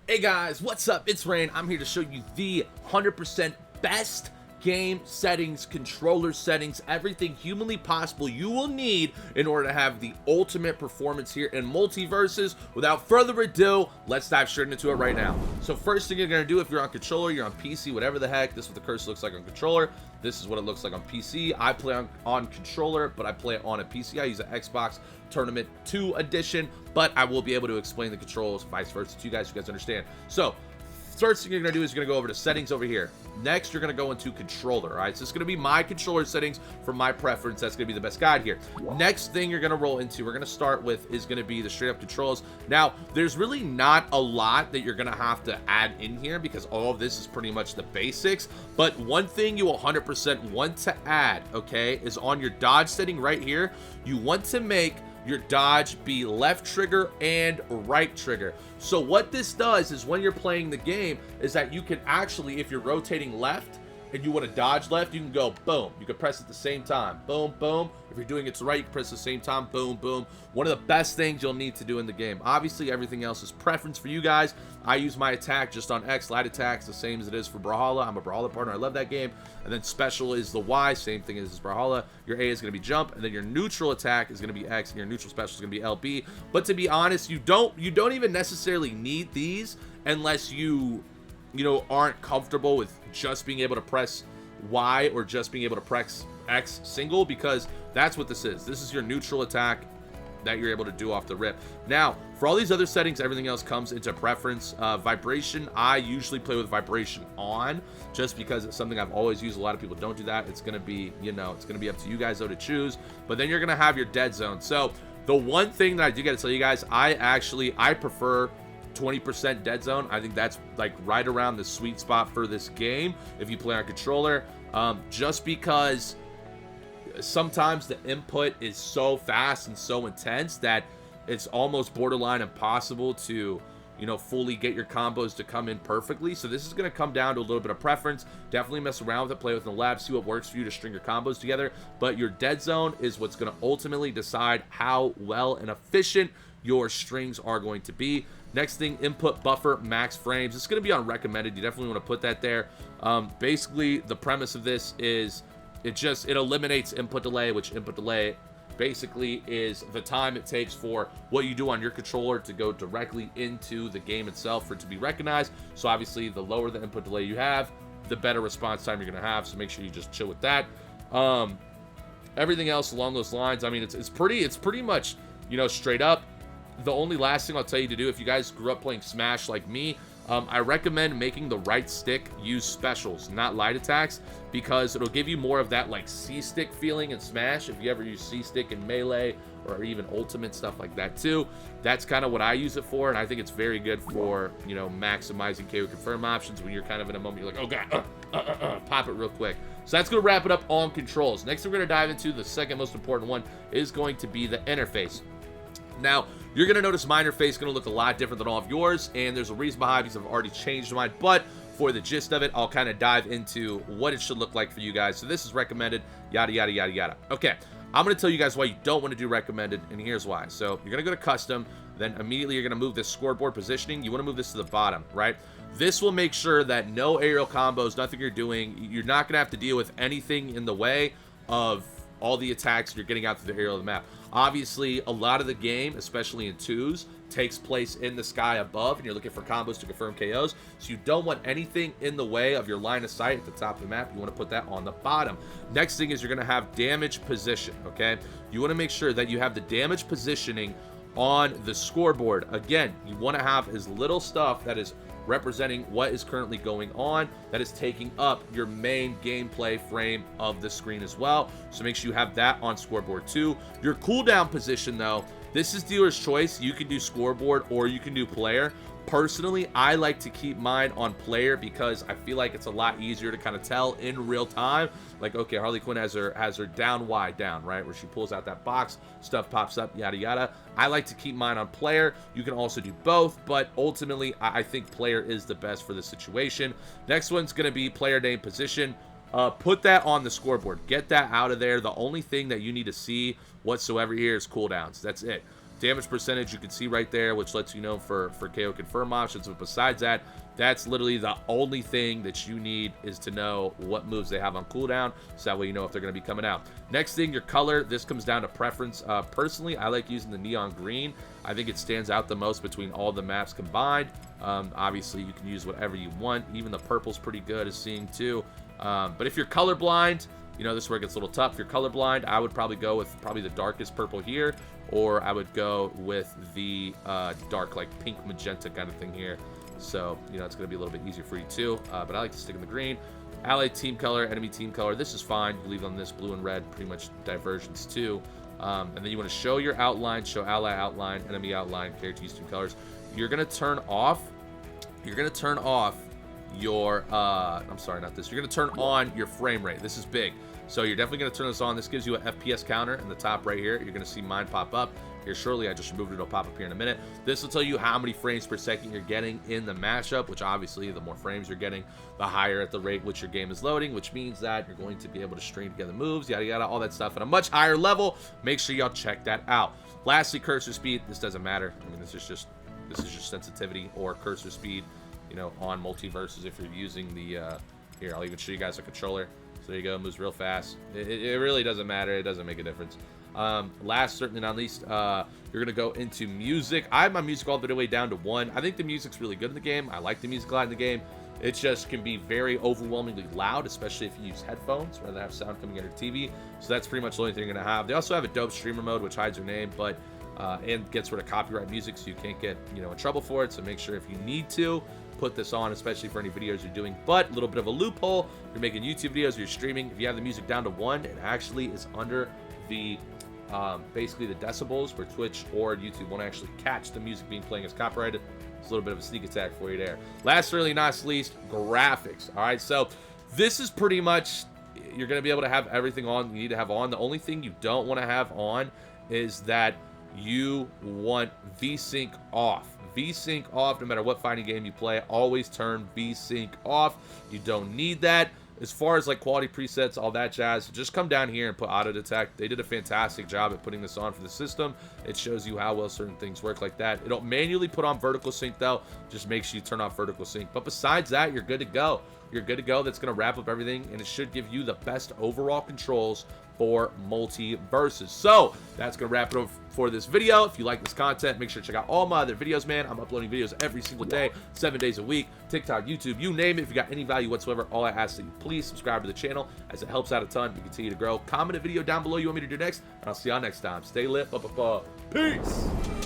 Hey guys, what's up? It's Rain. I'm here to show you the 100% best game settings, controller settings, everything humanly possible you will need in order to have the ultimate performance here in Multiversus. Without further ado, let's dive straight into it right now. So first thing you're going to do, if you're on controller, you're on PC, whatever the heck, this is what the cursor looks like on controller. This is what it looks like on PC. I play on controller, but I play it on a PC. I use an Xbox Tournament 2 edition, but I will be able to explain the controls, vice versa to you guys, so you guys understand. So first thing you're going to do is you're going to go over to settings over here. Next, you're going to go into controller, all right? So it's going to be my controller settings for my preference. That's going to be the best guide here. Next thing you're going to roll into, we're going to start with, is going to be the straight up controls. Now, there's really not a lot that you're going to have to add in here because all of this is pretty much the basics. But one thing you 100% want to add, okay, is on your dodge setting right here, you want to make your dodge be left trigger and right trigger. So what this does is when you're playing the game is that you can actually, if you're rotating left and you want to dodge left, you can go boom. You can press at the same time. Boom, boom. If you're doing it to right, you can press at the same time. Boom, boom. One of the best things you'll need to do in the game. Obviously, everything else is preference for you guys. I use my attack just on X. Light attack's the same as it is for Brawlhalla. I'm a Brawlhalla partner. I love that game. And then special is the Y. Same thing as Brawlhalla. Your A is going to be jump. And then your neutral attack is going to be X. And your neutral special is going to be LB. But to be honest, you don't even necessarily need these unless you aren't comfortable with just being able to press Y or just being able to press X single, because that's what this is. This is your neutral attack that you're able to do off the rip. Now, for all these other settings, everything else comes into preference. Vibration, I usually play with vibration on, just because it's something I've always used. A lot of people don't do that. It's going to be, it's going to be up to you guys, though, to choose. But then you're going to have your dead zone. So the one thing that I do got to tell you guys, I prefer 20% dead zone. I think that's like right around the sweet spot for this game if you play on controller, just because sometimes the input is so fast and so intense that it's almost borderline impossible to fully get your combos to come in perfectly. So this is going to come down to a little bit of preference. Definitely mess around with it, play with it in the lab, see what works for you to string your combos together. But your dead zone is what's going to ultimately decide how well and efficient your strings are going to be. Next thing, input buffer max frames. It's going to be on recommended. You definitely want to put that there. Basically, the premise of this is it eliminates input delay, which input delay basically is the time it takes for what you do on your controller to go directly into the game itself for it to be recognized. So obviously, the lower the input delay you have, the better response time you're going to have. So make sure you just chill with that. Everything else along those lines, I mean, it's pretty much straight up. The only last thing I'll tell you to do, if you guys grew up playing Smash like me, I recommend making the right stick use specials, not light attacks, because it'll give you more of that like C-stick feeling in Smash. If you ever use C-stick in Melee or even Ultimate, stuff like that too, that's kind of what I use it for, and I think it's very good for, maximizing KO confirm options when you're kind of in a moment, you're like, oh god, pop it real quick. So that's going to wrap it up on controls. Next, we're going to dive into the second most important one, is going to be the interface. Now, you're going to notice my interface is going to look a lot different than all of yours, and there's a reason behind because I've already changed mine, but for the gist of it, I'll kind of dive into what it should look like for you guys. So this is recommended, yada, yada, yada, yada. Okay, I'm going to tell you guys why you don't want to do recommended, and here's why. So you're going to go to custom, then immediately you're going to move this scoreboard positioning. You want to move this to the bottom, right? This will make sure that no aerial combos, nothing you're doing, you're not going to have to deal with anything in the way of all the attacks you're getting out through the aerial of the map. Obviously, a lot of the game, especially in 2s, takes place in the sky above, and you're looking for combos to confirm KOs. So you don't want anything in the way of your line of sight at the top of the map. You want to put that on the bottom. Next thing is you're going to have damage position, okay? You want to make sure that you have the damage positioning on the scoreboard. Again, you want to have as little stuff that is representing what is currently going on that is taking up your main gameplay frame of the screen as well. So make sure you have that on scoreboard too. Your cooldown position, though, this is dealer's choice. You can do scoreboard or you can do player. Personally, I like to keep mine on player because I feel like it's a lot easier to kind of tell in real time. Like, okay, Harley Quinn has her down Y down, right? Where she pulls out that box, stuff pops up, yada, yada. I like to keep mine on player. You can also do both, but ultimately, I think player is the best for the situation. Next one's going to be player name position. Put that on the scoreboard. Get that out of there. The only thing that you need to see whatsoever here is cooldowns. That's it. Damage percentage you can see right there, which lets you know for KO confirm options. But besides that, that's literally the only thing that you need, is to know what moves they have on cooldown, so that way you know if they're going to be coming out. Next thing, your color. This comes down to preference. Personally, I like using the neon green. I think it stands out the most between all the maps combined. Obviously, you can use whatever you want. Even the purple's pretty good as seeing too. But if you're colorblind, you know, this is where it gets a little tough. If you're colorblind, I would probably go with probably the darkest purple here, or I would go with the dark, like pink magenta kind of thing here. So, you know, it's going to be a little bit easier for you too. But I like to stick in the green. Allied team color, enemy team color. This is fine. You leave on this blue and red, pretty much diversions too. And then you want to show your outline, show ally outline, enemy outline, character use team colors. You're going to turn off. You're going to turn off your I'm sorry, not this. You're going to turn on your frame rate. This is big. So you're definitely going to turn this on. This gives you an FPS counter in the top right here. You're going to see mine pop up here shortly. I just removed it. It'll pop up here in a minute. This will tell you how many frames per second you're getting in the matchup, which obviously the more frames you're getting, the higher at the rate which your game is loading, which means that you're going to be able to string together moves, yada yada, all that stuff at a much higher level. Make sure y'all check that out. Lastly, cursor speed. This doesn't matter. I mean, this is just sensitivity or cursor speed, you know, on Multiversus. If you're using the here, I'll even show you guys a controller. So there you go, moves real fast. It really doesn't matter. It doesn't make a difference. Last, certainly not least, you're going to go into music. I have my music all the way down to 1. I think the music's really good in the game. I like the music a lot in the game. It just can be very overwhelmingly loud, especially if you use headphones rather than have sound coming out of your TV. So that's pretty much the only thing you're going to have. They also have a dope streamer mode, which hides your name, but and gets rid of copyright music, so you can't get, you know, in trouble for it. So make sure if you need to, put this on, especially for any videos you're doing. But a little bit of a loophole, you're making YouTube videos, you're streaming, if you have the music down to 1, it actually is under the basically the decibels, where Twitch or YouTube won't actually catch the music being playing as copyrighted. It's a little bit of a sneak attack for you there. Last, really not least, graphics. All right, so this is pretty much, you're going to be able to have everything on you need to have on. The only thing you don't want to have on is that you want VSync off. VSync off, no matter what fighting game you play. Always turn VSync off. You don't need that. As far as like quality presets, all that jazz, just come down here and put auto detect. They did a fantastic job at putting this on for the system. It shows you how well certain things work like that. It'll manually put on vertical sync though. Just make sure you turn off vertical sync. But besides that, you're good to go. You're good to go. That's going to wrap up everything, and it should give you the best overall controls for Multiversus. So that's gonna wrap it up for this video. If you like this content, make sure to check out all my other videos, man. I'm uploading videos every single day, 7 days a week. TikTok, YouTube, you name it. If you got any value whatsoever, all I ask that you please subscribe to the channel, as it helps out a ton to continue to grow. Comment a video down below you want me to do next, and I'll see y'all next time. Stay lit. Peace.